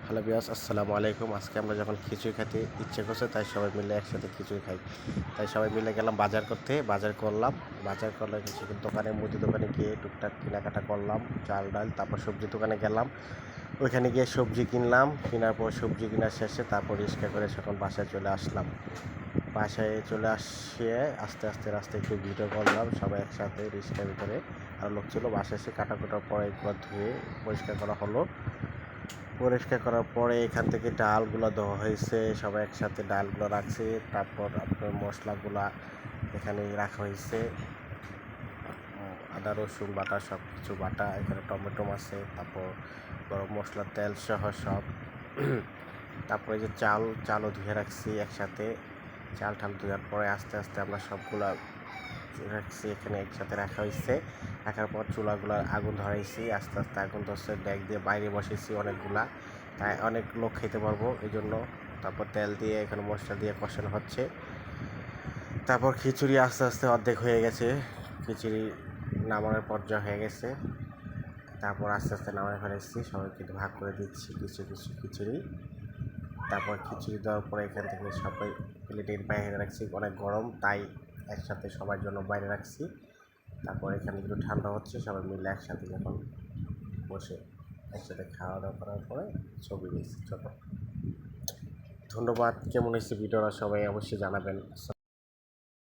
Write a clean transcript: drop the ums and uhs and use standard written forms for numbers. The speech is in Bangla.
হ্যালো ভিউয়ার্স, আসসালামু আলাইকুম। আজকে আমরা যখন খিচুড়ি খেতে ইচ্ছে করছে তাই সবাই মিলে একসাথে খিচুড়ি খাই। তাই সবাই মিলে গেলাম বাজার করতে। বাজার করলাম, বাজার করলে কিছু দোকানে, মুদি দোকানে গিয়ে টুকটাক কেনাকাটা করলাম, চাল ডাল। তারপর সবজি দোকানে গেলাম, ওইখানে গিয়ে সবজি কিনলাম। কেনার পর সবজি কেনার শেষে তারপর রিক্সা করে যখন বাসায় চলে আসলাম। বাসায় চলে আসে আস্তে আস্তে রাস্তায় একটু ভিডিও করলাম সবাই একসাথে রিক্সার ভিতরে। আর লোক ছিল। বাসায় এসে কাটা কুটার পরে এগুলো ধুয়ে পরিষ্কার করা হলো। পরিষ্কার করার পরে এখান থেকে ডালগুলো দেওয়া হয়েছে, সবাই একসাথে ডালগুলো রাখছে। তারপর আপনার মশলাগুলা এখানে রাখা হয়েছে, আদা রসুন বাটা সব কিছু বাটা, এখানে টমেটো আছে, তারপর গরম মশলা তেল সহ সব। তারপরে যে চালও ধুয়ে রাখছি একসাথে। চাল ঠাল ধোয়ার পরে আস্তে আস্তে আমরা সবগুলা রাখছি, এখানে একসাথে রাখা হয়েছে। রাখার পর চুলাগুলো আগুন ধরাইছি, আস্তে আস্তে আগুন ধরছে, ডেক দিয়ে বাইরে বসেছি অনেকগুলা, তাই অনেক লোক খেতে পারবো এই জন্য। তারপর তেল দিয়ে এখানে মশলা দিয়ে কষানো হচ্ছে। তারপর খিচুড়ি আস্তে আস্তে অর্ধেক হয়ে গেছে, খিচুড়ি নামানোর পর্যায়ে হয়ে গেছে। তারপর আস্তে আস্তে নামায় ফেলেছি, সবাইকে ভাগ করে দিচ্ছি কিছু কিছু খিচুড়ি। তারপর খিচুড়ি দেওয়ার পরে এখান থেকে সবাই প্লেটের বাইরে রাখছি, অনেক গরম তাই একসাথে সবার জন্য বাইরে রাখছি। তারপর এখানে একটু ঠান্ডা হচ্ছে, সবাই মিলে একসাথে যখন বসে একসাথে খাওয়া দাওয়া করার পরে ছবি নিচ্ছি ছোটো। ধন্যবাদ। কেমন হয়েছে ভিডিওটা সবাই অবশ্যই জানাবেন।